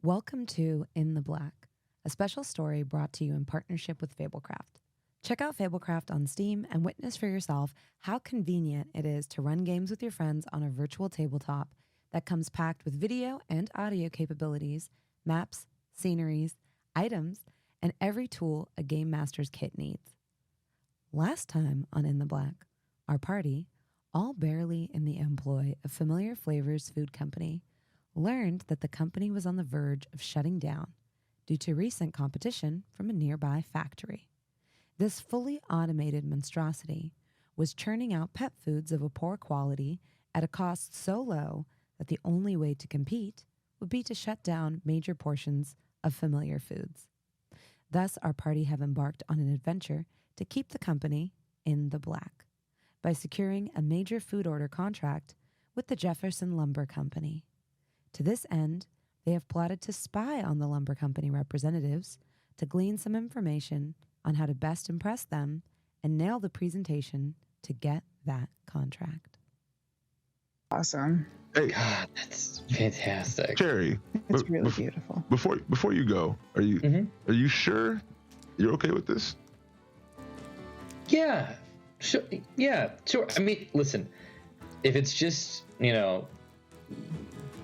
Welcome to In the Black, a special story brought to you in partnership with Fablecraft. Check out Fablecraft on Steam and witness for yourself how convenient it is to run games with your friends on a virtual tabletop that comes packed with video and audio capabilities, maps, sceneries, items, and every tool a game master's kit needs. Last time on In the Black, our party, all barely in the employ of Familiar Flavors Food Company, learned that the company was on the verge of shutting down due to recent competition from a nearby factory. This fully automated monstrosity was churning out pet foods of a poor quality at a cost so low that the only way to compete would be to shut down major portions of Familiar Foods. Thus, our party have embarked on an adventure to keep the company in the black by securing a major food order contract with the Jefferson Lumber Company. To this end, they have plotted to spy on the lumber company representatives to glean some information on how to best impress them and nail the presentation to get that contract. Awesome. Hey, God, that's fantastic. Chyrre, It's really beautiful. Before you go, are you sure you're okay with this? Yeah, sure. Yeah, sure. I mean, listen, if it's just,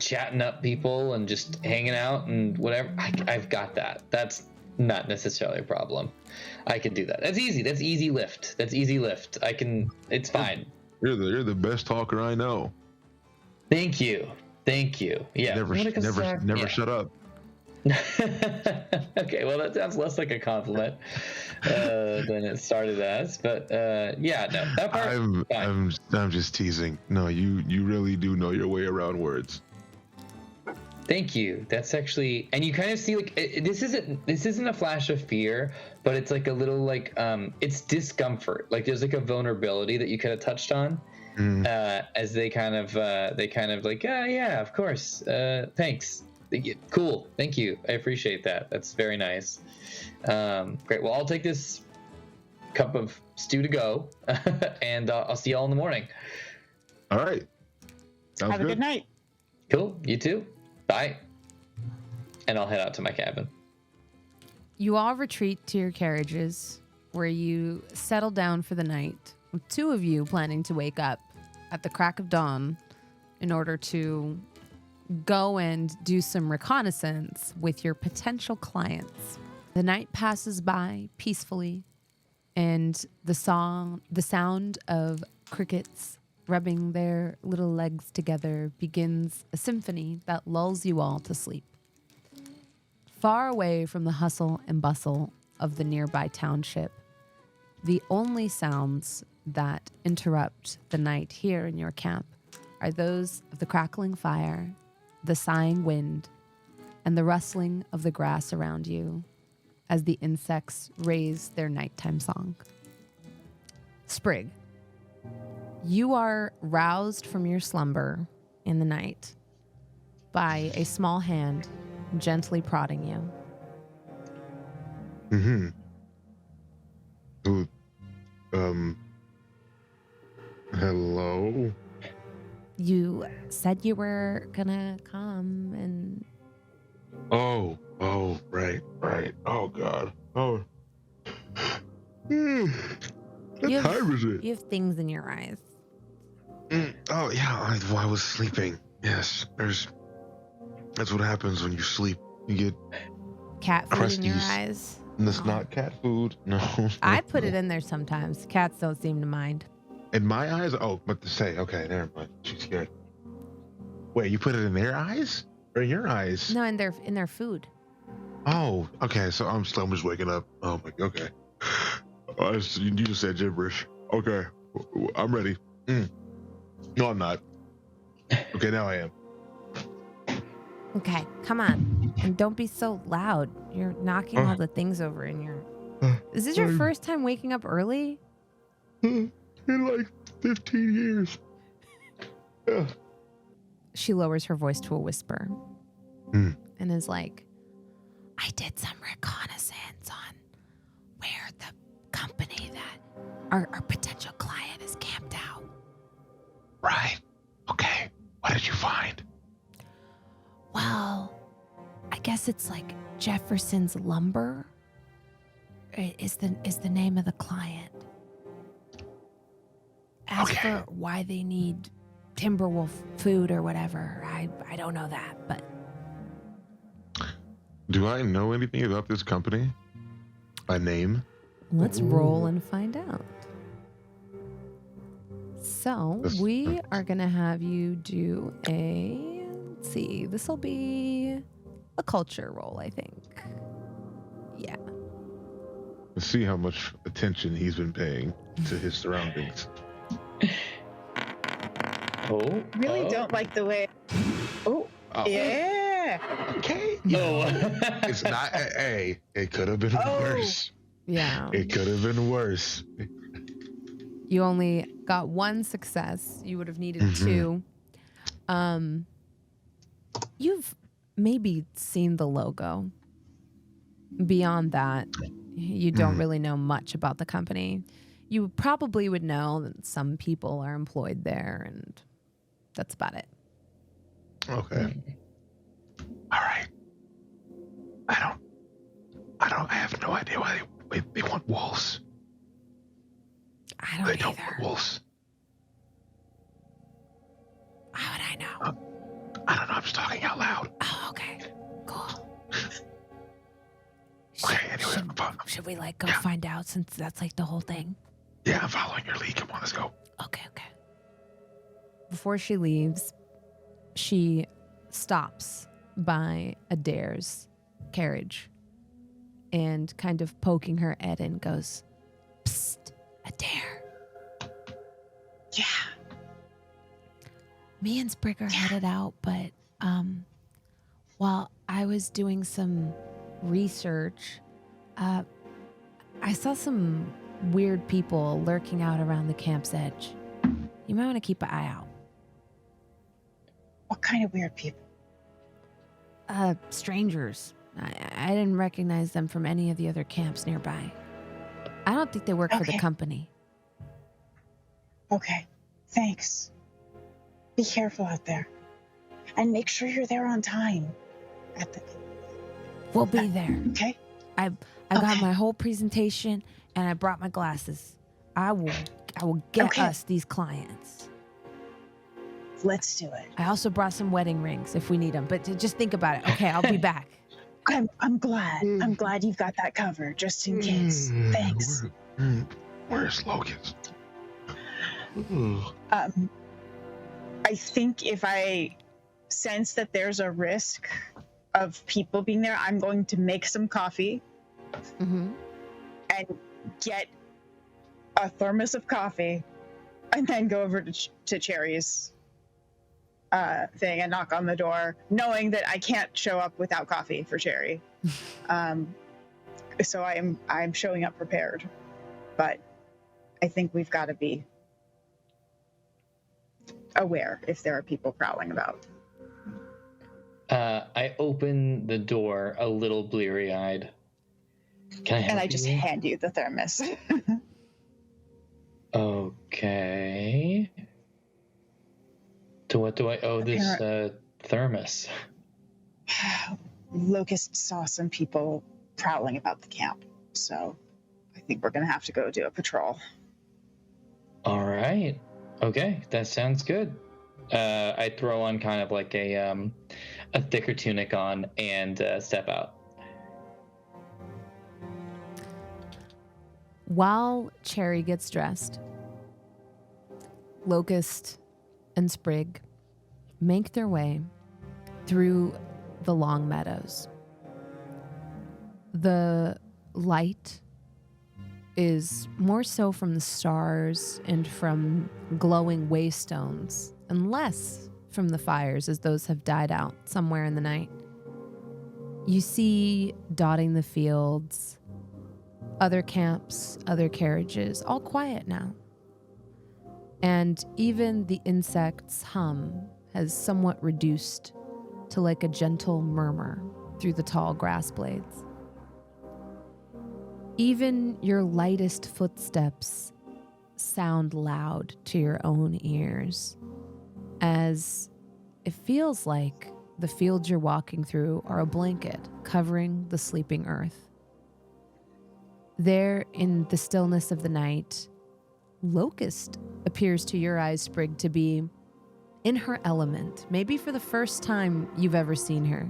chatting up people and just hanging out and whatever, I've got that. That's not necessarily a problem. I can do that. That's easy. That's easy lift. It's fine. You're the best talker I know. Thank you. Yeah. Never shut up. Okay, well, that sounds less like a compliment than it started as, but yeah, no, that part. I'm just teasing. No, you really do know your way around words. Thank you. That's actually, and you kind of see this isn't a flash of fear, but it's like a little it's discomfort. Like there's like a vulnerability that you kind of touched on, as they kind of yeah, of course, thanks. Cool. Thank you. I appreciate that. That's very nice. Great. Well, I'll take this cup of stew to go, and I'll see y'all in the morning. All right. Sounds Have a good night. Cool. You too. Bye. And I'll head out to my cabin. You all retreat to your carriages where you settle down for the night, with two of you planning to wake up at the crack of dawn in order to go and do some reconnaissance with your potential clients. The night passes by peacefully, and the sound of crickets rubbing their little legs together begins a symphony that lulls you all to sleep. Far away from the hustle and bustle of the nearby township, the only sounds that interrupt the night here in your camp are those of the crackling fire, the sighing wind, and the rustling of the grass around you as the insects raise their nighttime song. Sprig, you are roused from your slumber in the night by a small hand gently prodding you. Hello? You said you were gonna come and... Oh, right. Oh, God. Oh. What time is it? You have things in your eyes. Oh, yeah, I was sleeping. Yes, that's what happens when you sleep. You get Cat food in your crusties. eyes. And it's not cat food. No. I put it in there sometimes. Cats don't seem to mind. In my eyes? Oh, what to say? Okay, never mind. She's scared. Wait, you put it in their eyes? Or in your eyes? No, in their food. Oh, okay, so I'm just waking up. Oh, my, okay. You just said gibberish. Okay, I'm ready. No, I'm not. Okay, now I am. Okay, come on. And don't be so loud. You're knocking all the things over in your... Is this your first time waking up early? In like 15 years. Yeah. She lowers her voice to a whisper and is like, I did some reconnaissance on where the company that our potential client is camped out. Right. Okay. What did you find? Well, I guess it's like Jefferson's Lumber is the name of the client. As for why they need Timberwolf food or whatever, I don't know that, but... Do I know anything about this company? By name? Let's roll and find out. So, we are going to have you do let's see, this will be a culture roll, I think. Yeah. Let's see how much attention he's been paying to his surroundings. Really don't like the way. Oh. Yeah. Okay. It's not an A. It could have been worse. Yeah. It could have been worse. You only got one success. You would have needed two. You've maybe seen the logo. Beyond that, you don't really know much about the company. You probably would know that some people are employed there, and that's about it. Okay. All right. I have no idea why they want wolves. I don't They either. don't want wolves. How would I know? I don't know. I'm just talking out loud. Oh, okay. Cool. Okay, anyway. Should we like go find out since that's like the whole thing? Yeah, I'm following your lead. Come on, let's go. Okay. Before she leaves, she stops by Adair's carriage and kind of poking her head in goes, "Psst, Adair." Yeah. Me and Sprig are headed out, but while I was doing some research, I saw some weird people lurking out around the camp's edge. You might want to keep an eye out. What kind of weird people? Strangers. I didn't recognize them from any of the other camps nearby. I don't think they work for the company. Okay. Thanks. Be careful out there. And make sure you're there on time. We'll be there. Okay? I got my whole presentation and I brought my glasses. I will get us these clients. Let's do it. I also brought some wedding rings if we need them, but just think about it. Okay, I'll be back. I'm glad. I'm glad you've got that covered, just in case. Thanks. Where's Logan's? I think if I sense that there's a risk of people being there, I'm going to make some coffee and get a thermos of coffee and then go over to Chyrre's thing and knock on the door, knowing that I can't show up without coffee for Chyrre. So I'm showing up prepared, but I think we've got to be aware if there are people prowling about. I open the door a little bleary-eyed. Can I help And I just hand you the thermos. Okay. To what do I owe this thermos? Locust saw some people prowling about the camp, so I think we're gonna have to go do a patrol. All right. Okay, that sounds good. I throw on kind of like a thicker tunic on and step out. While Chyrre gets dressed, Locust and Sprig make their way through the long meadows. The light is more so from the stars and from glowing waystones, and less from the fires as those have died out somewhere in the night. You see dotting the fields, other camps, other carriages, all quiet now. And even the insects' hum has somewhat reduced to like a gentle murmur through the tall grass blades. Even your lightest footsteps sound loud to your own ears, as it feels like the fields you're walking through are a blanket covering the sleeping earth. There, in the stillness of the night, Locust appears to your eyes, Sprig, to be in her element, maybe for the first time you've ever seen her.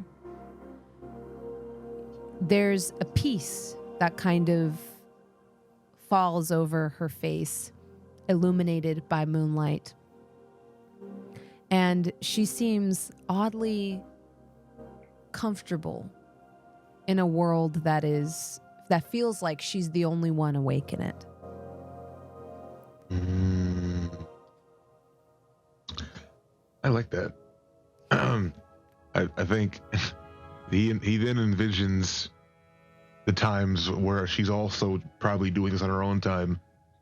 There's a peace that kind of falls over her face, illuminated by moonlight. And she seems oddly comfortable in a world that feels like she's the only one awake in it. I like that. I think he then envisions the times where she's also probably doing this on her own time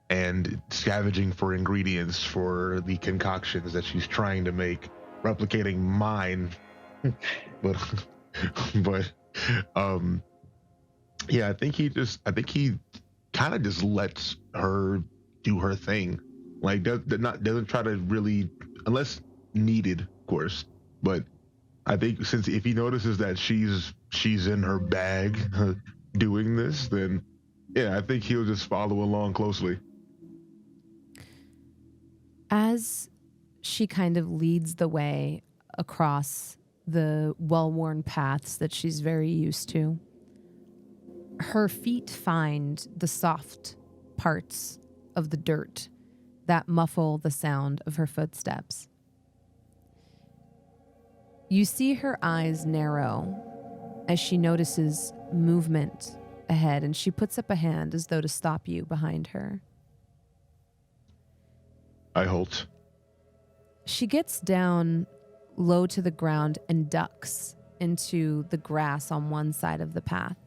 and scavenging for ingredients for the concoctions that she's trying to make, replicating mine. but yeah, I think he kind of just lets her do her thing, like doesn't try to really, unless needed, of course. But I think since if he notices that she's in her bag doing this, then yeah, I think he'll just follow along closely. As she kind of leads the way across the well-worn paths that she's very used to, her feet find the soft parts of the dirt that muffle the sound of her footsteps. You see her eyes narrow as she notices movement ahead, and she puts up a hand as though to stop you behind her. I halt. She gets down low to the ground and ducks into the grass on one side of the path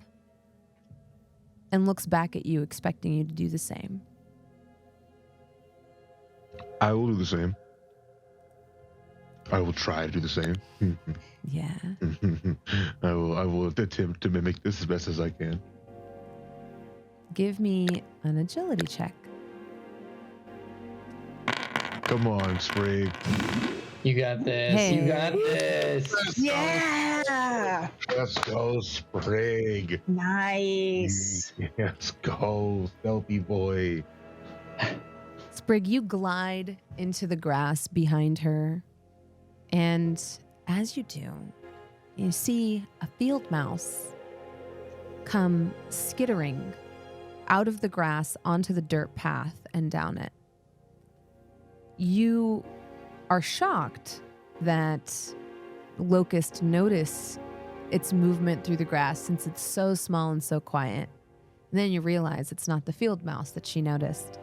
and looks back at you, expecting you to do the same. I will do the same. I will try to do the same. Yeah. I will attempt to mimic this as best as I can. Give me an agility check. Come on, Sprig. You got this. Hey. You got this. Yeah. Let's go, Sprig. Nice. Let's go, stealthy boy. Sprig, you glide into the grass behind her, and as you do, you see a field mouse come skittering out of the grass onto the dirt path and down it. You are shocked that Locust noticed its movement through the grass since it's so small and so quiet. And then you realize it's not the field mouse that she noticed.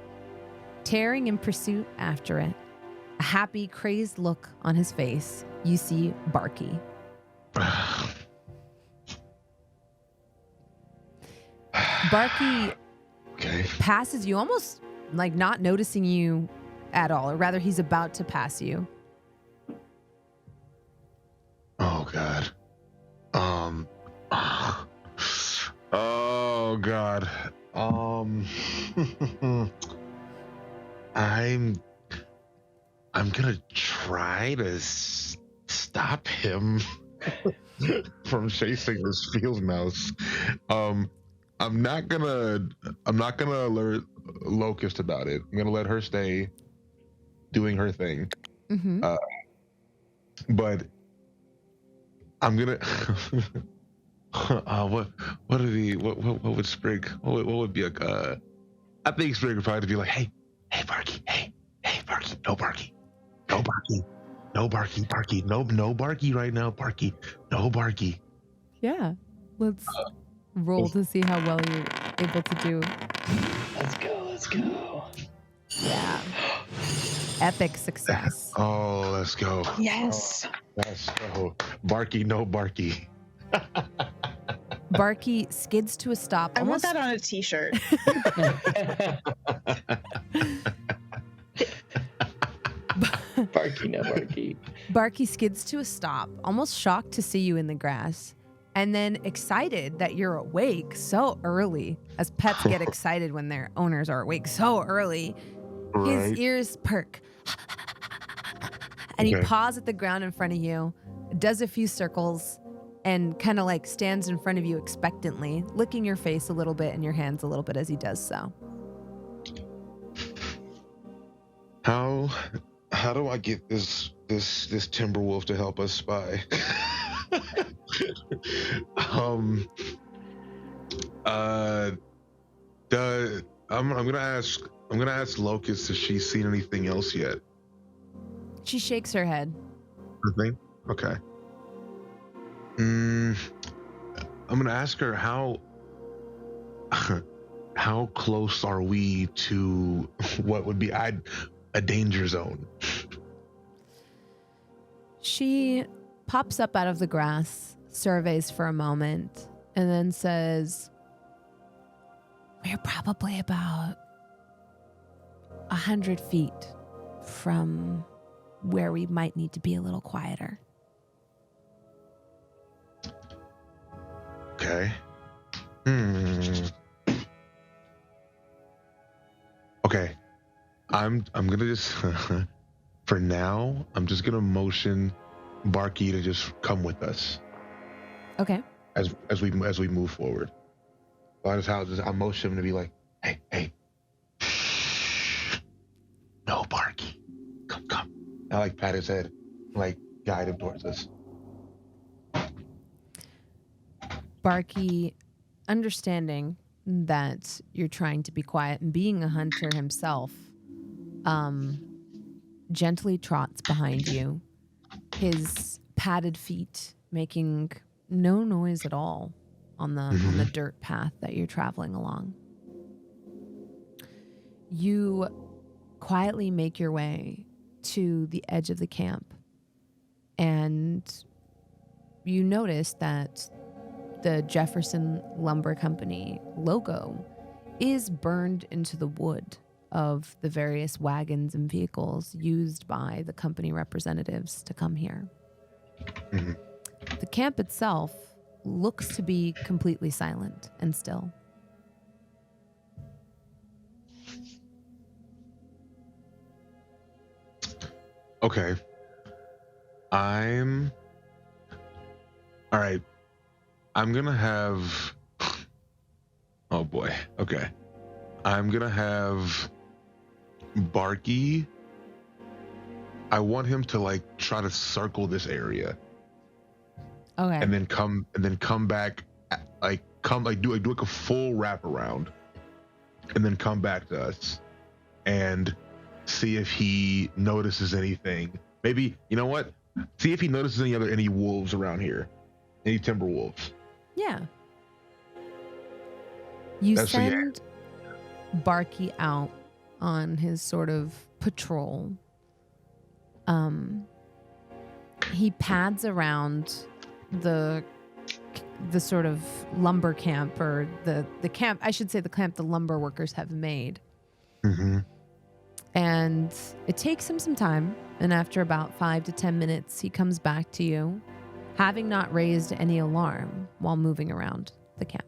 Tearing in pursuit after it, a happy, crazed look on his face, you see Barky. Barky passes you, almost like not noticing you at all, or rather he's about to pass you. Oh God. Oh God. I'm gonna try to stop him from chasing this field mouse. I'm not gonna alert Locust about it. I'm gonna let her stay doing her thing. Mm-hmm. But I'm gonna what would Sprig, what would be a I think Sprig would probably be like, hey Barky, hey Barky, no Barky right now, Barky, no Barky. Yeah, let's roll to see how well you're able to do. Let's go. Yeah. Epic success. Oh, let's go. Yes. Let's go. Barky, no Barky. Barky skids to a stop. I want that on a t-shirt. Barky, no Barky. Barky skids to a stop, almost shocked to see you in the grass, and then excited that you're awake so early, as pets get excited when their owners are awake so early. His ears perk. And he paws at the ground in front of you, does a few circles, and kind of like stands in front of you expectantly, licking your face a little bit and your hands a little bit as he does so. How do I get this Timberwolf to help us spy? I'm gonna ask Locust if she's seen anything else yet. She shakes her head. Nothing? Okay. I'm gonna ask her how close are we to what would be a danger zone? She pops up out of the grass, surveys for a moment, and then says, "We're probably about 100 feet from where we might need to be a little quieter." Okay. Okay. I'm gonna just for now, I'm just gonna motion Barky to just come with us Okay. as we move forward. I motion him to be like, hey, no, Barky, come. I like pat his head, like guide him towards us. Barky, understanding that you're trying to be quiet and being a hunter himself, gently trots behind you, his padded feet making no noise at all on the dirt path that you're traveling along. You quietly make your way to the edge of the camp, and you notice that the Jefferson Lumber Company logo is burned into the wood of the various wagons and vehicles used by the company representatives to come here. Mm-hmm. The camp itself looks to be completely silent and still. Okay. All right. I'm gonna have. Oh boy. Okay. I'm gonna have Barky. I want him to like try to circle this area. Okay. And then come back, do like a full wraparound, and then come back to us, and see if he notices anything. Maybe, you know what? See if he notices any wolves around here, any timber wolves. Yeah. You send Barky out on his sort of patrol. He pads around the sort of lumber camp, or the camp, I should say the camp the lumber workers have made. Mm-hmm. And it takes him some time, and after about 5 to 10 minutes, he comes back to you, having not raised any alarm while moving around the camp.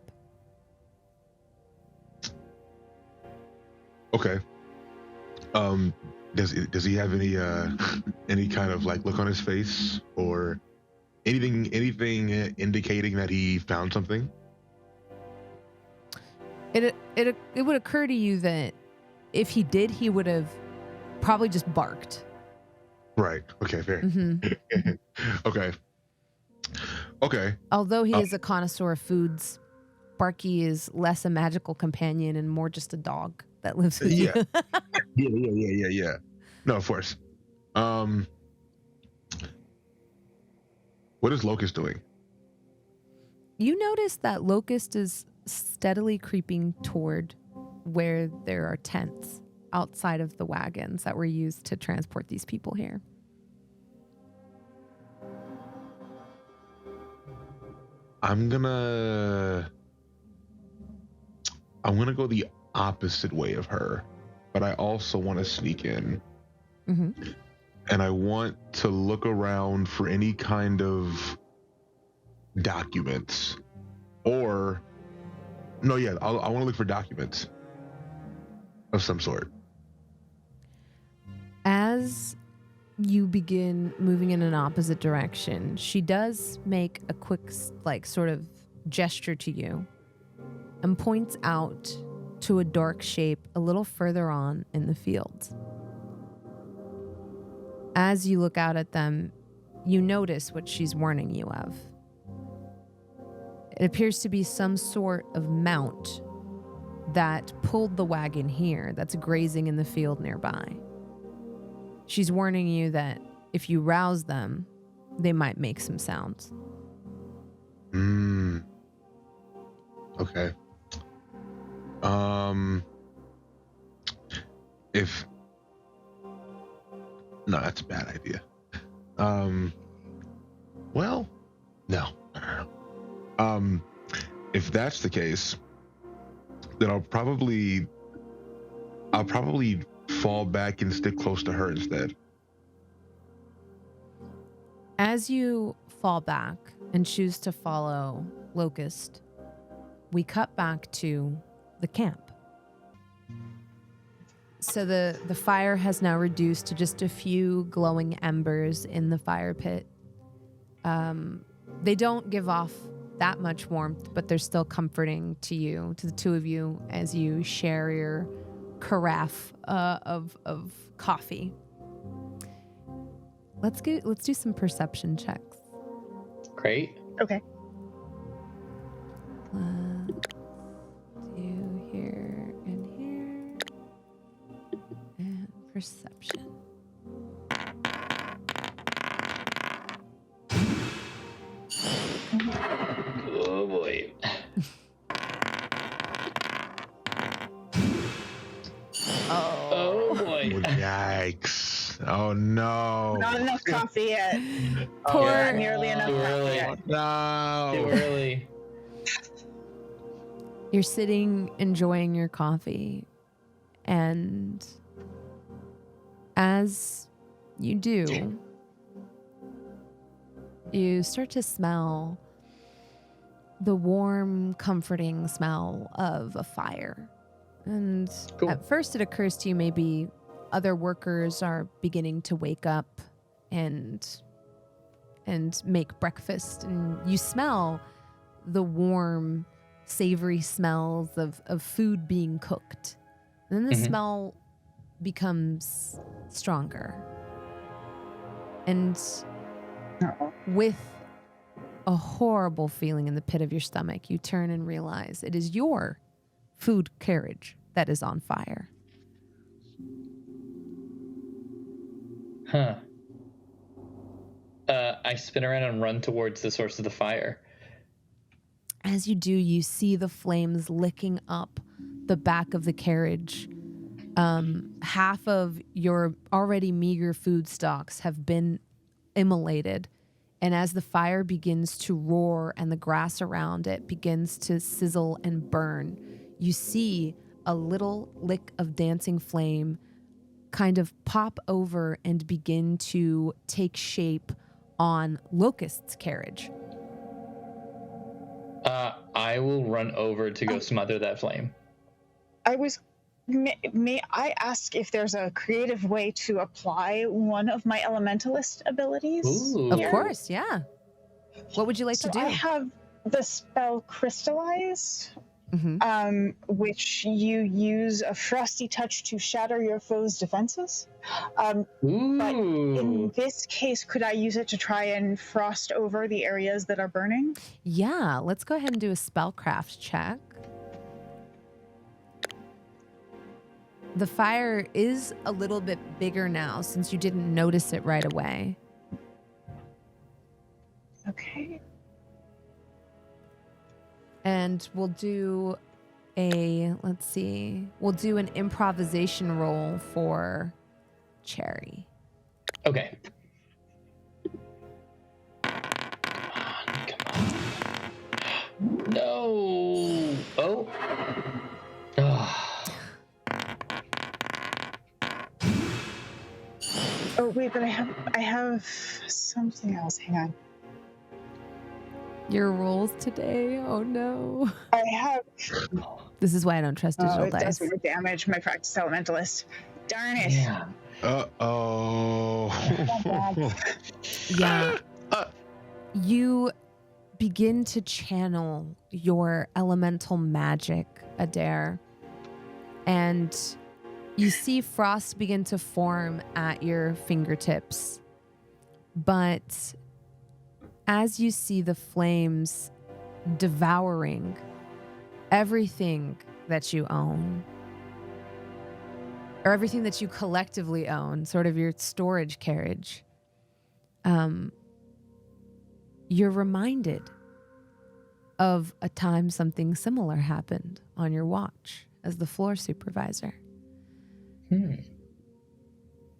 Okay. Does he have any kind of like look on his face or anything indicating that he found something? It would occur to you that if he did, he would have probably just barked. Right. Okay. Fair. Mm-hmm. Okay. Although he is a connoisseur of foods, Barky is less a magical companion and more just a dog that lives with you. Yeah. No, of course. What is Locust doing? You notice that Locust is steadily creeping toward where there are tents outside of the wagons that were used to transport these people here. I'm gonna go the opposite way of her, but I also want to sneak in. Mm-hmm. And I want to look around for any kind of documents, I want to look for documents of some sort. As you begin moving in an opposite direction, she does make a quick, like, sort of gesture to you and points out to a dark shape a little further on in the field. As you look out at them, you notice what she's warning you of. It appears to be some sort of mount that pulled the wagon here that's grazing in the field nearby. She's warning you that if you rouse them, they might make some sounds. Okay. No, that's a bad idea. Well, no. If that's the case, then I'll probably fall back and stick close to her instead. As you fall back and choose to follow Locust, we cut back to the camp. So the fire has now reduced to just a few glowing embers in the fire pit. They don't give off that much warmth, but they're still comforting to you, to the two of you, as you share your carafe of coffee. Let's do some perception checks. Great. Okay. Let's do here and here. And perception. Oh boy. Oh boy. Yikes. Oh no. Not enough coffee yet. Poor- Not nearly enough Too coffee early. yet. No. Too early. You're sitting enjoying your coffee, and as you do, you start to smell the warm, comforting smell of a fire. And Cool. at first it occurs to you maybe other workers are beginning to wake up and make breakfast, and you smell the warm, savory smells of food being cooked. And then the smell becomes stronger. And with a horrible feeling in the pit of your stomach, you turn and realize it is your food carriage that is on fire. Huh. I spin around and run towards the source of the fire. As you do, you see the flames licking up the back of the carriage. Half of your already meager food stocks have been immolated. And as the fire begins to roar and the grass around it begins to sizzle and burn, you see a little lick of dancing flame kind of pop over and begin to take shape on Locust's carriage. I will run over to go smother that flame. May I ask if there's a creative way to apply one of my elementalist abilities? Ooh. Of course, yeah. What would you like to do? I have the spell Crystallize, which you use a frosty touch to shatter your foe's defenses. But in this case, could I use it to try and frost over the areas that are burning? Yeah, let's go ahead and do a spellcraft check. The fire is a little bit bigger now since you didn't notice it right away. Okay. And we'll do we'll do an improvisation roll for Chyrre. Okay. Come on. No. Oh. Oh wait, but I have something else. Hang on. Your rolls today? Oh no. I have. This is why I don't trust digital it dice. does more damage. My practice elementalist. Darn it. Yeah. Uh-oh. Yeah. You begin to channel your elemental magic, Adair, and you see frost begin to form at your fingertips. But as you see the flames devouring everything that you own, or everything that you collectively own, sort of your storage carriage, you're reminded of a time something similar happened on your watch as the floor supervisor.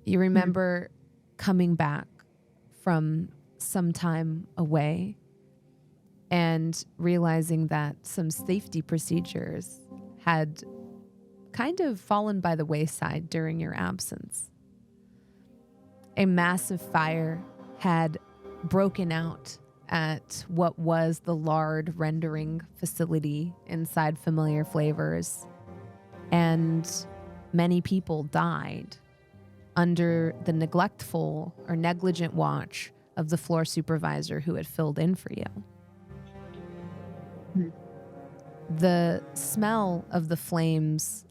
You remember coming back from some time away and realizing that some safety procedures had kind of fallen by the wayside during your absence. A massive fire had broken out at what was the lard rendering facility inside Familiar Flavors, and many people died under the neglectful or negligent watch of the floor supervisor who had filled in for you. The smell of the flames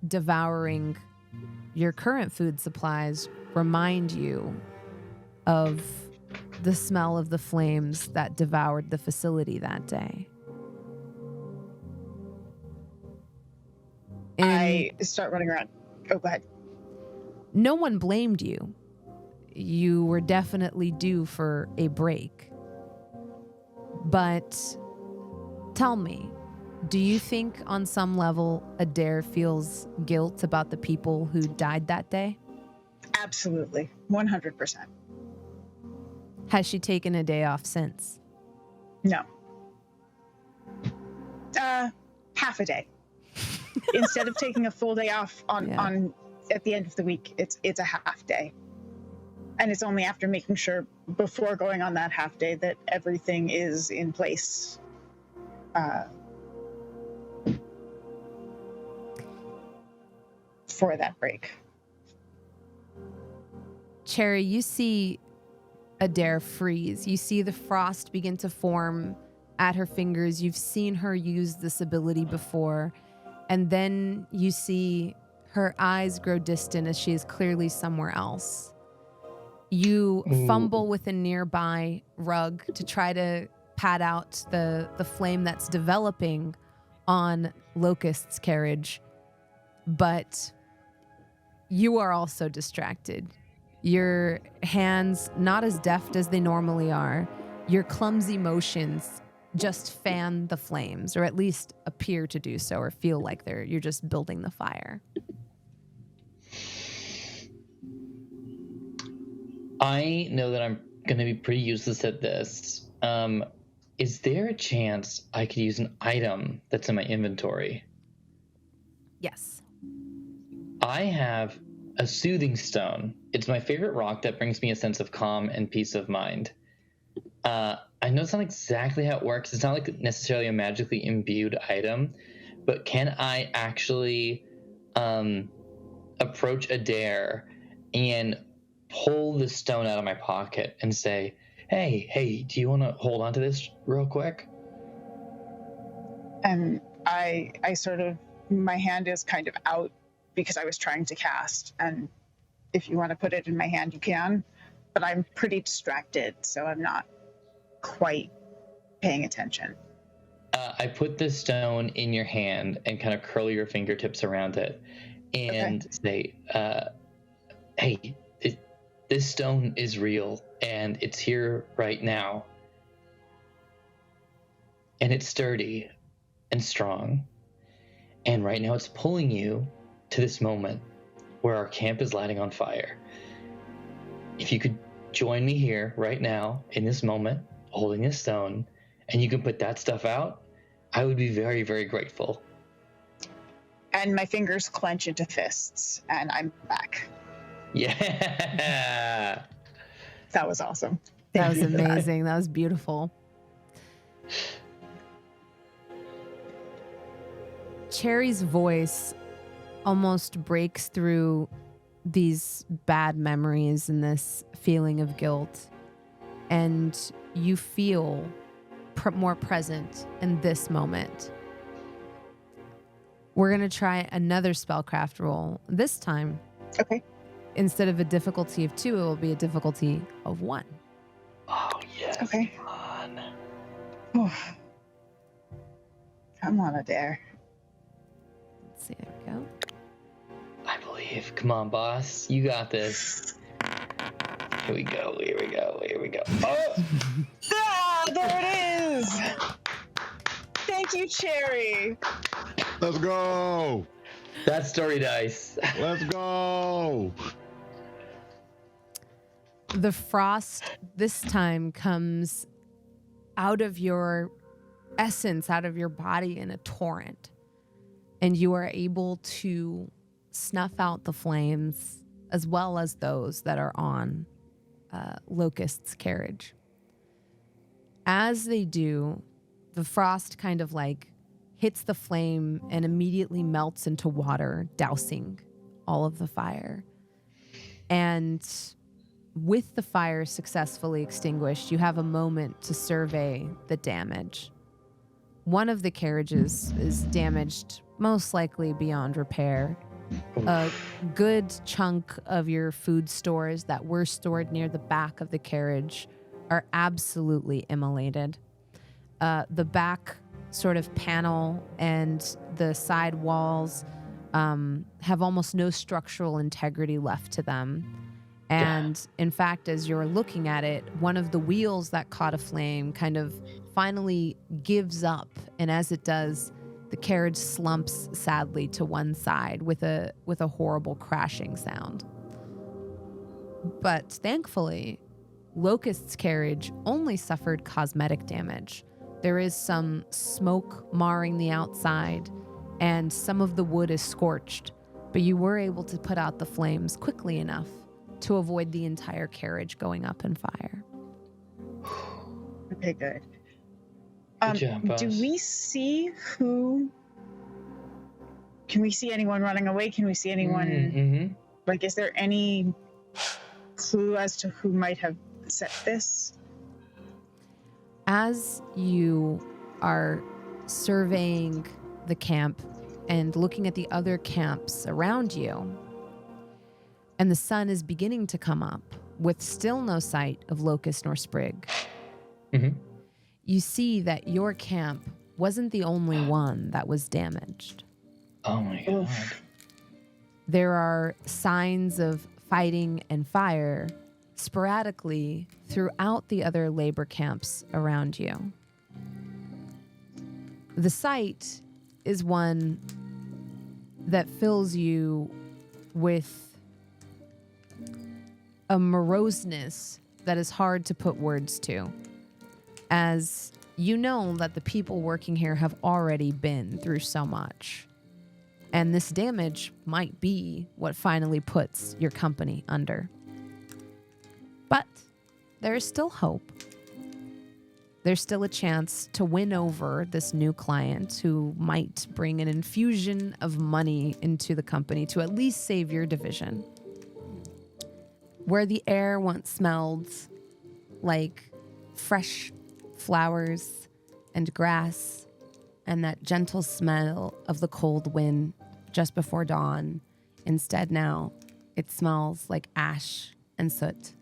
devouring your current food supplies remind you of the smell of the flames that devoured the facility that day. I start running around. Oh, go ahead. No one blamed you. You were definitely due for a break. But tell me, do you think on some level Adair feels guilt about the people who died that day? Absolutely. 100%. Has she taken a day off since? No. Half a day. Instead of taking a full day off on at the end of the week, it's a half day. And it's only after making sure before going on that half day that everything is in place. For that break. Chyrre, you see Adair freeze. You see the frost begin to form at her fingers. You've seen her use this ability before. And then you see her eyes grow distant as she is clearly somewhere else. You fumble with a nearby rug to try to pat out the flame that's developing on Locust's carriage. But you are also distracted. Your hands, not as deft as they normally are, your clumsy motions just fan the flames, or at least appear to do so, or feel like you're just building the fire. I know that I'm going to be pretty useless at this. Is there a chance I could use an item that's in my inventory? Yes. I have a soothing stone. It's my favorite rock that brings me a sense of calm and peace of mind. I know it's not exactly how it works. It's not like necessarily a magically imbued item, but can I actually approach Adair and pull the stone out of my pocket and say, hey, do you want to hold on to this real quick? And I sort of, my hand is kind of out because I was trying to cast, and if you want to put it in my hand, you can, but I'm pretty distracted, so I'm not quite paying attention. I put the stone in your hand and kind of curl your fingertips around it and say, hey, this stone is real and it's here right now. And it's sturdy and strong. And right now it's pulling you to this moment where our camp is lighting on fire. If you could join me here right now in this moment, holding this stone, and you can put that stuff out, I would be very, very grateful. And my fingers clench into fists, and I'm back. Yeah. That was awesome. That was amazing. That was beautiful. Chyrre's voice almost breaks through these bad memories and this feeling of guilt, and you feel more present in this moment. We're going to try another spellcraft roll. This time, Okay. instead of a difficulty of 2, it will be a difficulty of 1. Oh, yes. Okay. Come on. Oh. Come on, Adair. Let's see, there we go. I believe. Come on, boss. You got this. Here we go. Here we go. Here we go. Oh! Ah, there it is! Thank you, Chyrre. Let's go. That's story dice. Let's go. The frost this time comes out of your essence, out of your body in a torrent. And you are able to snuff out the flames as well as those that are on Locust's carriage. As they do, the frost kind of like hits the flame and immediately melts into water, dousing all of the fire. And with the fire successfully extinguished, you have a moment to survey the damage. One of the carriages is damaged, most likely beyond repair. A good chunk of your food stores that were stored near the back of the carriage are absolutely immolated. The back sort of panel and the side walls have almost no structural integrity left to them. And in fact, as you're looking at it, one of the wheels that caught aflame kind of finally gives up. And as it does, the carriage slumps sadly to one side with a horrible crashing sound. But thankfully, Locust's carriage only suffered cosmetic damage. There is some smoke marring the outside, and some of the wood is scorched, but you were able to put out the flames quickly enough to avoid the entire carriage going up in fire. Okay, good. Good job, boss. Do we see who? Can we see anyone running away? Can we see anyone? Mm-hmm. Like, is there any clue as to who might have set this? As you are surveying the camp and looking at the other camps around you, and the sun is beginning to come up with still no sight of Locust nor Sprig, you see that your camp wasn't the only one that was damaged. Oh my god. There are signs of fighting and fire sporadically throughout the other labor camps around you. The sight is one that fills you with a moroseness that is hard to put words to, as you know that the people working here have already been through so much. And this damage might be what finally puts your company under. But there is still hope. There's still a chance to win over this new client who might bring an infusion of money into the company to at least save your division. Where the air once smelled like fresh flowers and grass and that gentle smell of the cold wind just before dawn, instead now it smells like ash and soot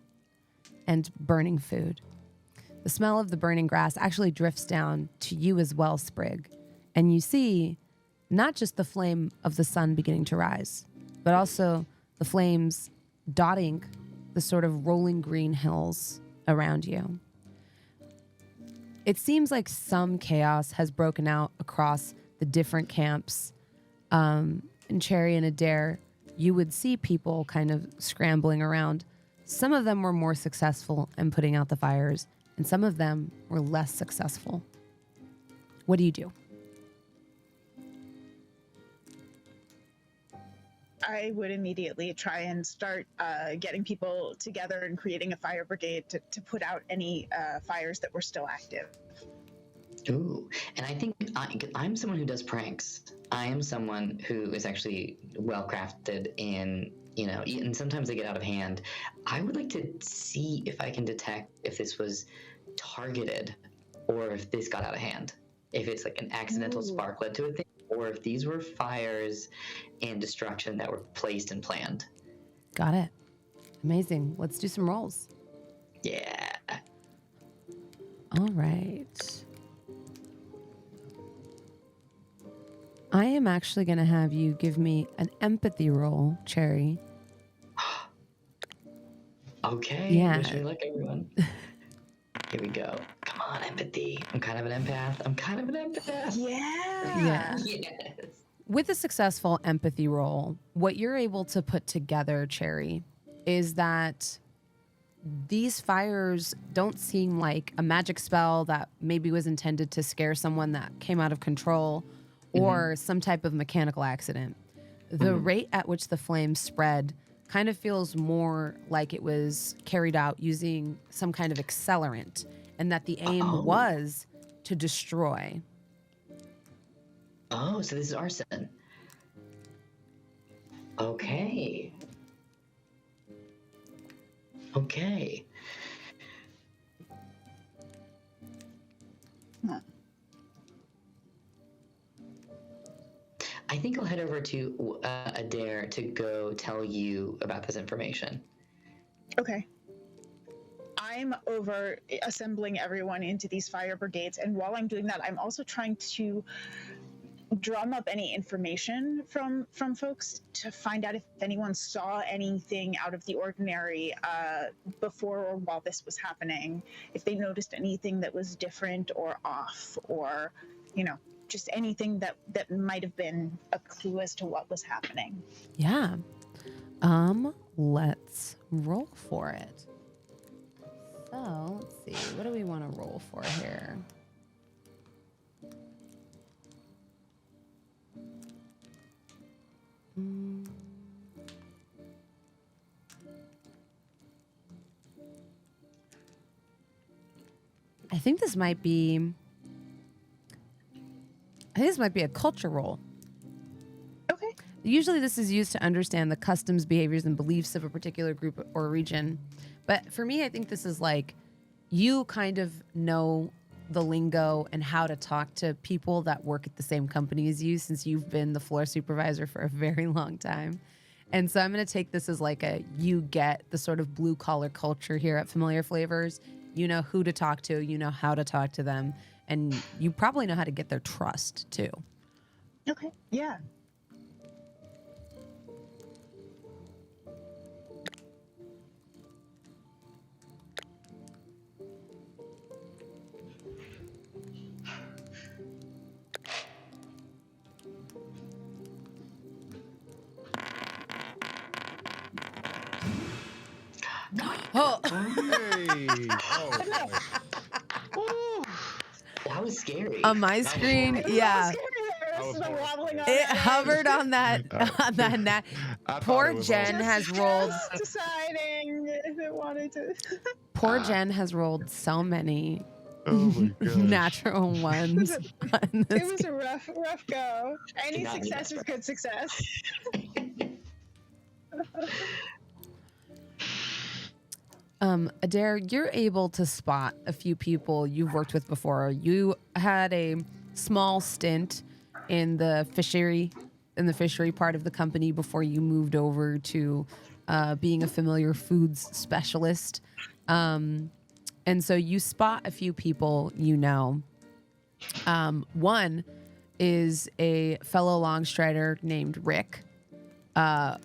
and burning food. The smell of the burning grass actually drifts down to you as well, Sprig, and you see not just the flame of the sun beginning to rise, but also the flames dotting the sort of rolling green hills around you. It seems like some chaos has broken out across the different camps. In Chyrre and Adair, you would see people kind of scrambling around. Some of them were more successful in putting out the fires, and some of them were less successful. What do you do? I would immediately try and start getting people together and creating a fire brigade to put out any fires that were still active. Ooh, and I think I'm someone who does pranks. I am someone who is actually well crafted in, and sometimes they get out of hand. I would like to see if I can detect if this was targeted or if this got out of hand. If it's like an accidental spark led to a thing, or if these were fires and destruction that were placed and planned. Got it. Amazing. Let's do some rolls. Yeah. All right. I am actually going to have you give me an empathy roll, Chyrre. Okay. Yeah. Wish me luck, everyone. Here we go. Come on, empathy. I'm kind of an empath. Yeah. Yes. With a successful empathy roll, what you're able to put together, Chyrre, is that these fires don't seem like a magic spell that maybe was intended to scare someone that came out of control or some type of mechanical accident. The rate at which the flames spread kind of feels more like it was carried out using some kind of accelerant, and that the aim was to destroy. Oh, so this is arson. Okay. Okay. I think I'll head over to Adair to go tell you about this information. Okay. I'm over assembling everyone into these fire brigades, and while I'm doing that, I'm also trying to drum up any information from folks to find out if anyone saw anything out of the ordinary before or while this was happening, if they noticed anything that was different or off, or just anything that might have been a clue as to what was happening. Yeah. Let's roll for it. So let's see, what do we want to roll for here? I think this might be a culture roll. Okay. Usually this is used to understand the customs, behaviors, and beliefs of a particular group or region. But for me, I think this is like you kind of know the lingo and how to talk to people that work at the same company as you, since you've been the floor supervisor for a very long time. And so I'm going to take this as like you get the sort of blue collar culture here at Familiar Flavors. You know who to talk to, you know how to talk to them, and you probably know how to get their trust too. Okay. Yeah. Oh, Hey. Oh, That was scary. on my scring, yeah. It hovered on that. On that. Poor Jen has rolled. Deciding if it wanted to. Poor Jen has rolled so many oh my gosh. natural ones. on this It was a rough go. Any not success is good success. Adair, you're able to spot a few people you've worked with before. You had a small stint in the fishery part of the company before you moved over to being a familiar foods specialist. And so you spot a few people you know. One is a fellow longstrider named Rick,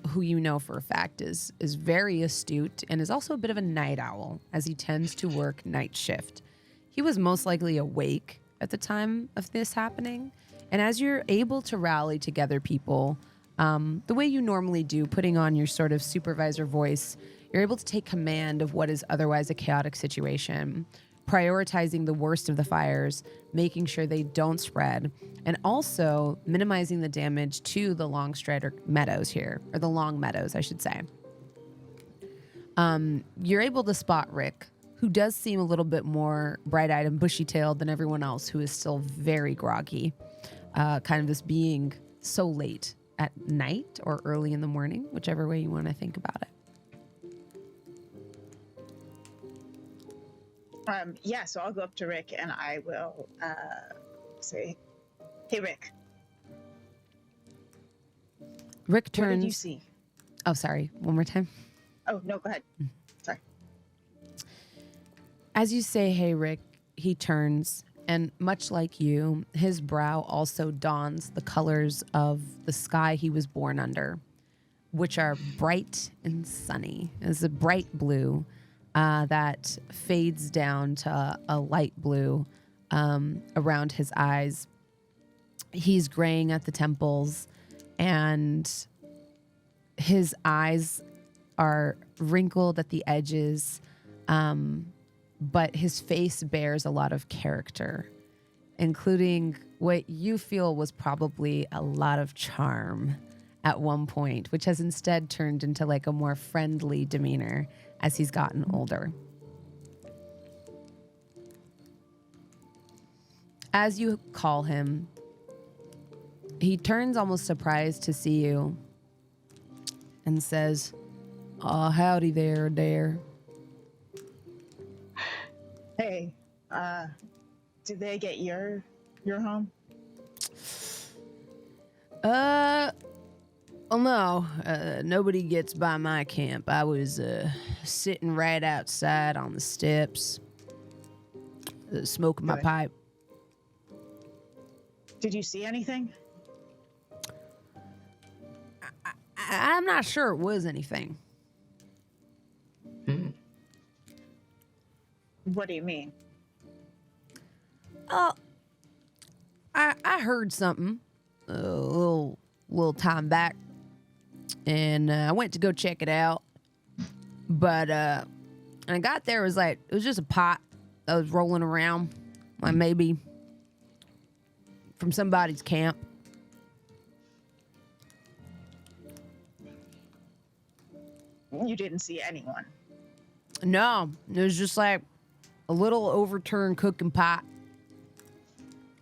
who you know for a fact is very astute and is also a bit of a night owl, as he tends to work night shift. He was most likely awake at the time of this happening, and as you're able to rally together people the way you normally do, putting on your sort of supervisor voice, you're able to take command of what is otherwise a chaotic situation, prioritizing the worst of the fires, making sure they don't spread, and also minimizing the damage to the Longstrider meadows here, or the Long Meadows, I should say. You're able to spot Rick, who does seem a little bit more bright-eyed and bushy-tailed than everyone else, who is still very groggy, kind of this being so late at night or early in the morning, whichever way you want to think about it. Yeah, so I'll go up to Rick and I will say, "Hey, Rick." Rick turns. What did you see? Oh, sorry. One more time. Oh, no, go ahead. Sorry. As you say, "Hey, Rick," he turns, and much like you, his brow also dawns the colors of the sky he was born under, which are bright and sunny. It's a bright blue that fades down to a light blue around his eyes. He's graying at the temples, and his eyes are wrinkled at the edges, but his face bears a lot of character, including what you feel was probably a lot of charm at one point, which has instead turned into like a more friendly demeanor as he's gotten older. As you call him, he turns almost surprised to see you and says, "Howdy there, Adair." Hey, did they get your home? Oh no, nobody gets by my camp. I was sitting right outside on the steps, smoking my Good. pipe. Did you see anything? I'm not sure it was anything. What do you mean? I heard something a little time back, and I went to go check it out. But when I got there, it was just a pot that was rolling around, like maybe from somebody's camp. You didn't see anyone. No, it was just like a little overturned cooking pot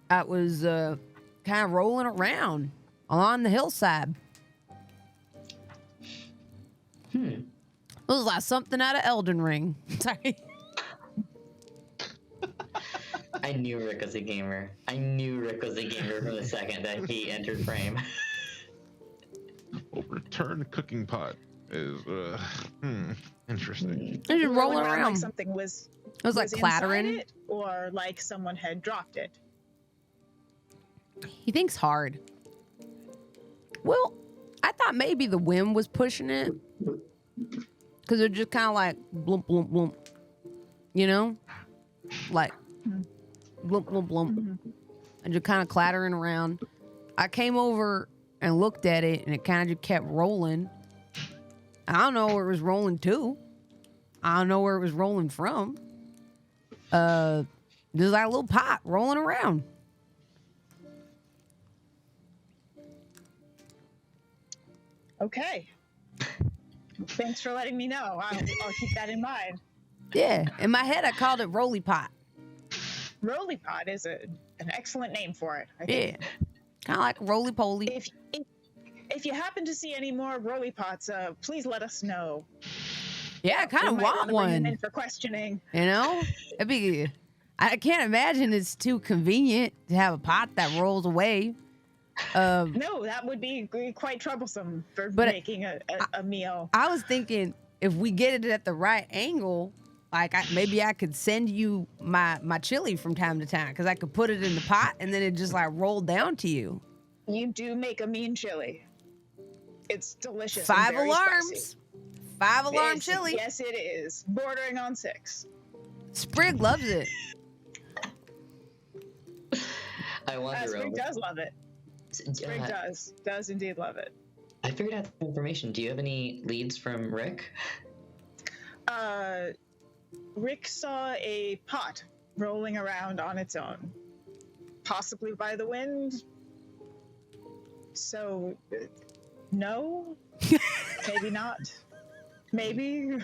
that was kind of rolling around on the hillside. It was like something out of Elden Ring. Sorry. I knew Rick was a gamer. I knew Rick was a gamer from the second that he entered frame. Overturned cooking pot is interesting. It was just rolling Like around. something was. It was like inside clattering. it, or like someone had dropped it. He thinks hard. Well, I thought maybe the wind was pushing it. Because it just kind of like blump, blump, blump. You know? Like blump, blump, blump. And just kind of clattering around. I came over and looked at it, and it kind of just kept rolling. I don't know where it was rolling to. I don't know where it was rolling from. There's like a little pot rolling around. Okay. Thanks for letting me know. I'll keep that in mind. Yeah, in my head I called it Roly Pot. Roly Pot is an excellent name for it. I Yeah, think. kind of like roly poly. If you happen to see any more Roly Pots, please let us know. Yeah, I kind We of might want wanna bring them one. in for questioning. You know, it'd be. I can't imagine it's too convenient to have a pot that rolls away. No, that would be quite troublesome for making a meal. I was thinking if we get it at the right angle, like maybe I could send you my chili from time to time, because I could put it in the pot and then it just like rolled down to you. You do make a mean chili. It's delicious. 5 and very alarms. spicy. 5 alarm It's- chili. Yes, it is. Bordering on 6. Sprig loves it. I wonder. Sprig does love it. Sprig Yeah, does indeed love it. I figured out some information. Do you have any leads from Rick? Rick saw a pot rolling around on its own, possibly by the wind. So, no, maybe not. Maybe.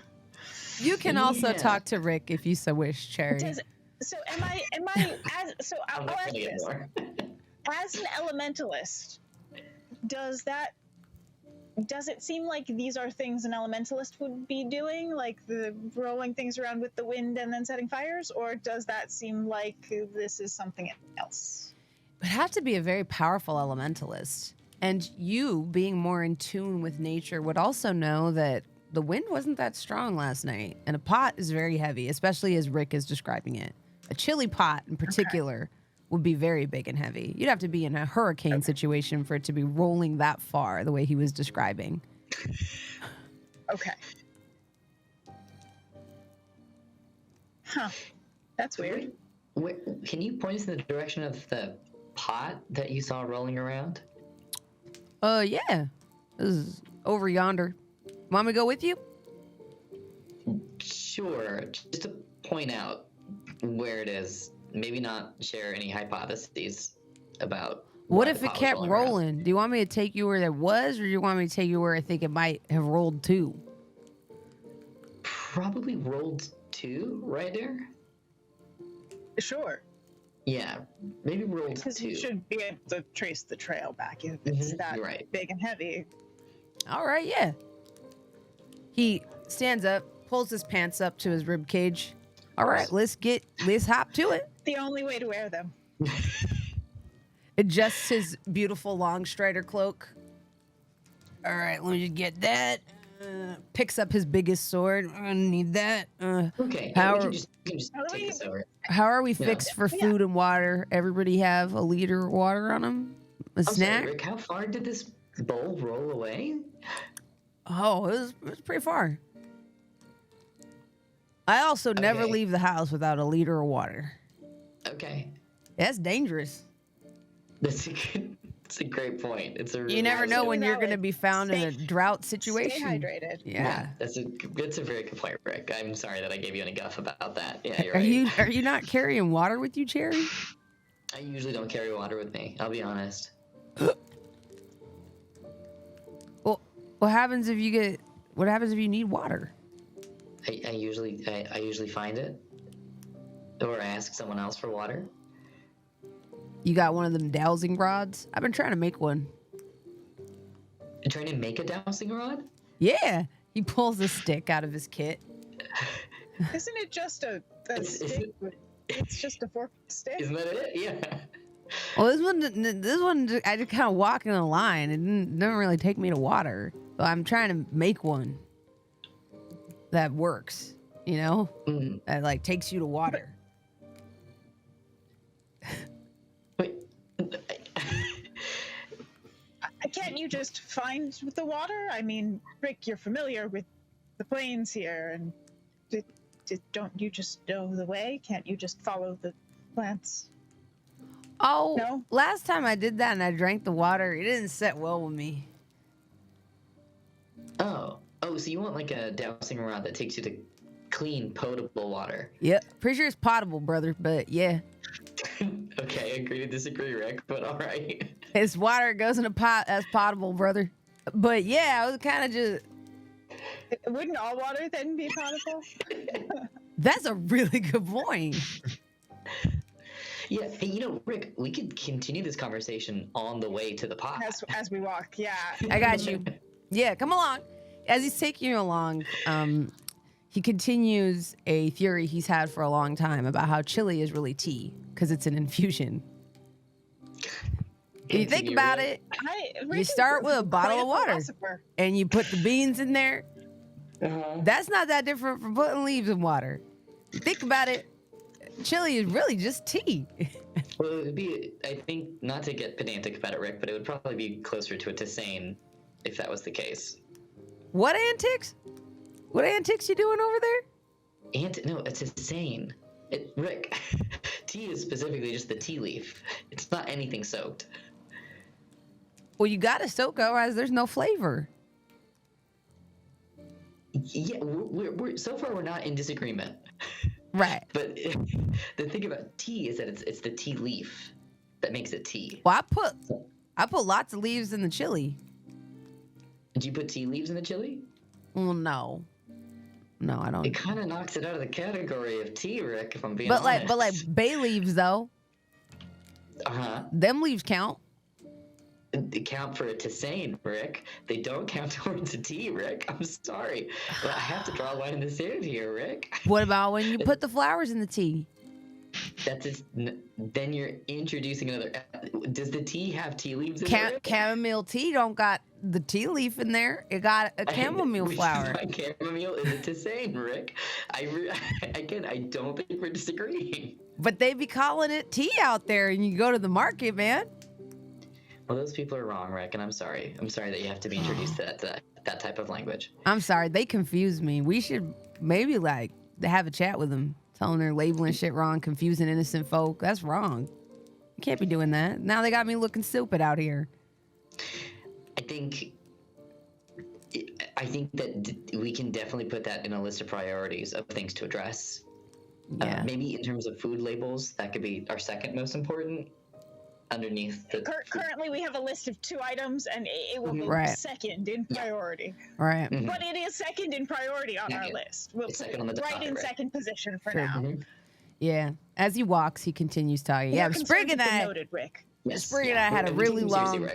You can also Yeah. talk to Rick if you so wish, Chyrre. So am I I'll I'm ask not gonna you get this. more. As an elementalist, does it seem like these are things an elementalist would be doing, like the rolling things around with the wind and then setting fires, or does that seem like this is something else? It would have to be a very powerful elementalist. And you, being more in tune with nature, would also know that the wind wasn't that strong last night. And a pot is very heavy, especially as Rick is describing it. A chili pot in particular would be very big and heavy. You'd have to be in a hurricane situation for it to be rolling that far the way he was describing. Okay. Huh. That's weird. Can you point us in the direction of the pot that you saw rolling around? Yeah. This is over yonder. Want me to go with you? Sure. Just to point out where it is. Maybe not share any hypotheses about what why if the it pot was kept rolling? around. Do you want me to take you where it was, or do you want me to take you where I think it might have rolled to? Probably rolled 2, right there? Sure. Yeah, maybe rolled Because 2. you should be able to trace the trail back if it's that You're right. big and heavy. All right, yeah. He stands up, pulls his pants up to his rib cage. All right, let's hop to it. The only way to wear them. Adjusts his beautiful long strider cloak. All right, let me just get that. Picks up his biggest sword. I need that. Okay, how we are- can just take this over. How are we fixed for food and water? Everybody have a liter of water on them? A I'm snack? sorry, Rick, how far did this bowl roll away? Oh, it was pretty far. I also never Okay. leave the house without a liter of water. Okay, That's dangerous. that's a great point. It's a You never know when do you're that going to way. be found in a Stay- drought Stay situation. hydrated. Yeah. That's a very good point, Rick. I'm sorry that I gave you any guff about that. Yeah, you're Are right. are you not carrying water with you, Chyrre? I usually don't carry water with me. I'll be honest. Well, what happens if you need water? I usually find it, or ask someone else for water. You got one of them dowsing rods? I've been trying to make one. You're trying to make a dowsing rod? Yeah. He pulls a stick out of his kit. Isn't it just a Is stick? It's just a forked stick. Isn't that it? Yeah. Well, this one, I just kind of walk in a line. It didn't really take me to water. So I'm trying to make one that works, you know? Mm. That like takes you to water. Wait. Can't you just find the water? I mean, Rick, you're familiar with the plains here, and don't you just know the way? Can't you just follow the plants? Oh, No? last time I did that and I drank the water, it didn't set well with me. Oh, so you want like a dowsing rod that takes you to clean, potable water? Yep. Pretty sure it's potable, brother, but yeah. Okay, agree to disagree, Rick, but all right. It's water, it goes in a pot, that's potable, brother. But yeah, I was kind of just... Wouldn't all water then be potable? That's a really good point. Yeah, and you know, Rick, we could continue this conversation on the way to the pot. As we walk, yeah. I got you. Yeah, come along. As he's taking you along, he continues a theory he's had for a long time about how chili is really tea because it's an infusion. If you think Continue, about Rick. it, you start with a bottle of water and you put the beans in there. Uh-huh. That's not that different from putting leaves in water. You think about it, chili is really just tea. Well, it would be, I think, not to get pedantic about it, Rick, but it would probably be closer to a tisane if that was the case. What antics? What antics you doing over there? No, it's tisane. Rick, tea is specifically just the tea leaf. It's not anything soaked. Well, you gotta soak, otherwise there's no flavor. Yeah, we're so far we're not in disagreement. Right. But the thing about tea is that it's the tea leaf that makes it tea. Well, I put lots of leaves in the chili. Did you put tea leaves in the chili? Well, no, I don't. It kind of knocks it out of the category of tea, Rick. If I'm being But honest. like bay leaves though, Uh huh. them leaves count. count for a tisane, Rick. They don't count towards a tea, Rick. I'm sorry, but I have to draw a line in the sand here, Rick. What about when you put the flowers in the tea? That's just, then you're introducing another. Does the tea have tea leaves in it? Rick? Chamomile tea don't got the tea leaf in there. It got a chamomile flower. Chamomile is a tisane, Rick. Again, I don't think we're disagreeing. But they be calling it tea out there, and you go to the market, man. Well, those people are wrong, Rick, and I'm sorry. I'm sorry that you have to be introduced to that type of language. I'm sorry. They confuse me. We should maybe, have a chat with them. Telling they're labeling shit wrong, confusing innocent folk. That's wrong. You can't be doing that. Now they got me looking stupid out here. I think that we can definitely put that in a list of priorities of things to address. Yeah. Maybe in terms of food labels, that could be our second most important. Underneath the currently we have a list of 2 items, and it will be second in priority. Right. Mm-hmm. But it is second in priority on our list. We'll put it right in second position for now. Mm-hmm. Yeah. As he walks, he continues talking. Yeah, Sprig and I noted, Rick. Yes. Sprig and I had a really long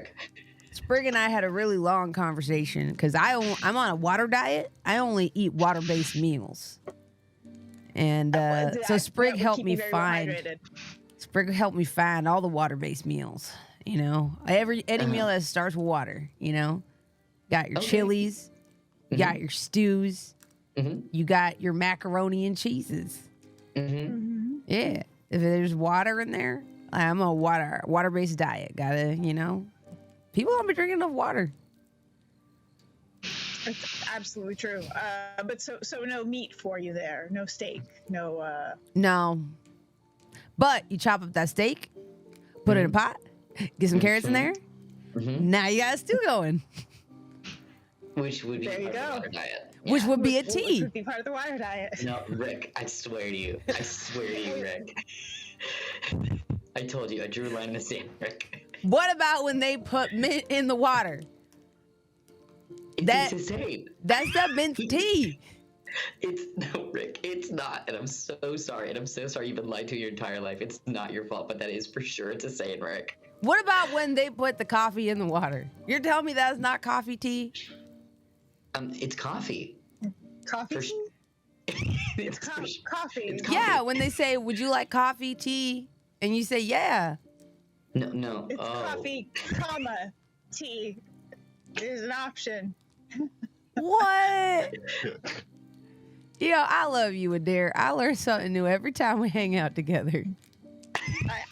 Sprig and I had a really long conversation because I'm on a water diet. I only eat water-based meals. And so Sprig helped me find Sprig helped me find all the water-based meals. You know, any meal that starts with water. You know, got your chilies, you got your stews, you got your macaroni and cheeses. Yeah, if there's water in there, I'm a water-based diet. Gotta, people don't be drinking enough water. That's absolutely true. But so no meat for you there, no steak, no. No. But you chop up that steak, put it in a pot, get some carrots in there. Now you got a stew going. Which would be there you part go. of the water diet. Which would be a tea. Which would be part of the water diet. No, Rick, I swear to you, Rick. I told you, I drew a line in the sand, Rick. What about when they put mint in the water? It's insane. That's the mint tea. No, Rick, it's not. And I'm so sorry. And I'm so sorry you've been lied to your entire life. It's not your fault, but that is for sure it's insane, Rick. What about when they put the coffee in the water? You're telling me that's not coffee tea? It's coffee. Coffee tea? It's coffee. It's coffee. Yeah, when they say, would you like coffee, tea? And you say, yeah. No. It's coffee, tea. There's an option. What? I love you, Adair. I learn something new every time we hang out together.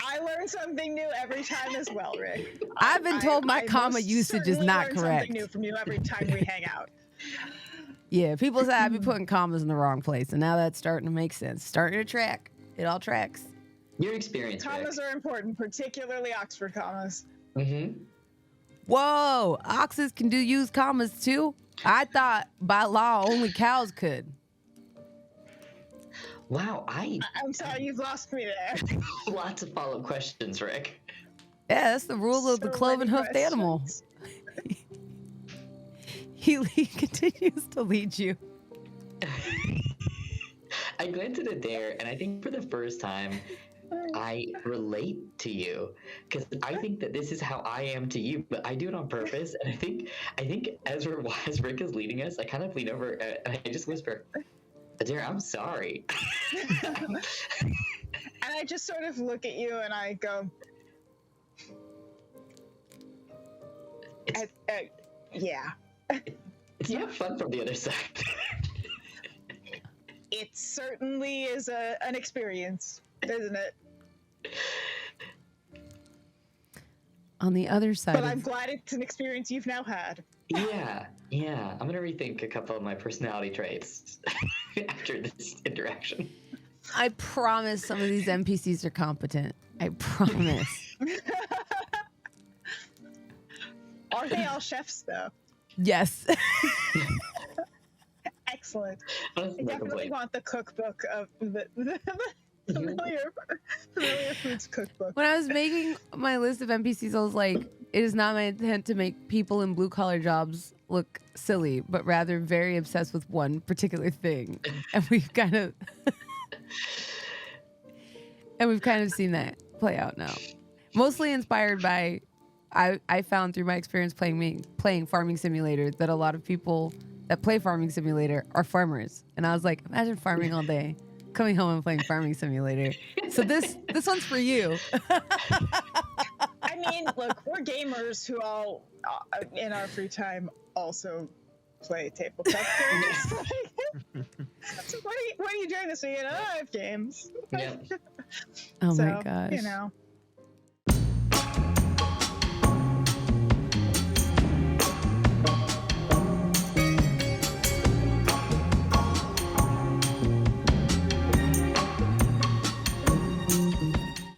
I learn something new every time as well, Rick. I've been told my comma usage is not correct. Something new from you every time we hang out. Yeah, people say I be putting commas in the wrong place, and now that's starting to make sense. Starting to track. It all tracks. Your experience, commas are important, particularly Oxford commas. Whoa, oxes can use commas too? I thought by law only cows could. Wow, I'm sorry, you've lost me there. Lots of follow-up questions, Rick. Yeah, that's the rule of the cloven-hoofed animal. He continues to lead you. I glanced at Adair, and I think for the first time, I relate to you because I think that this is how I am to you, but I do it on purpose. And I think as Rick is leading us, I kind of lean over and I just whisper, Adair, I'm sorry. And I just sort of look at you and I go, yeah. It's not fun from the other side. It certainly is an experience, isn't it? On the other side. But I'm glad it's an experience you've now had. Yeah. I'm going to rethink a couple of my personality traits after this interaction. I promise some of these NPCs are competent. I promise. Are they all chefs, though? Yes. Excellent. I definitely want the cookbook of the familiar foods cookbook. When I was making my list of NPCs, I was like, it is not my intent to make people in blue-collar jobs look silly, but rather very obsessed with one particular thing. And we've kind of seen that play out now. Mostly inspired by I found through my experience playing Farming Simulator that a lot of people that play Farming Simulator are farmers. And I was like, imagine farming all day, coming home and playing Farming Simulator. So this one's for you. I mean, look, we're gamers who all, in our free time, also play tabletop games. So what are you doing this weekend? Oh, I have games. Yep. Oh So, my gosh. You know.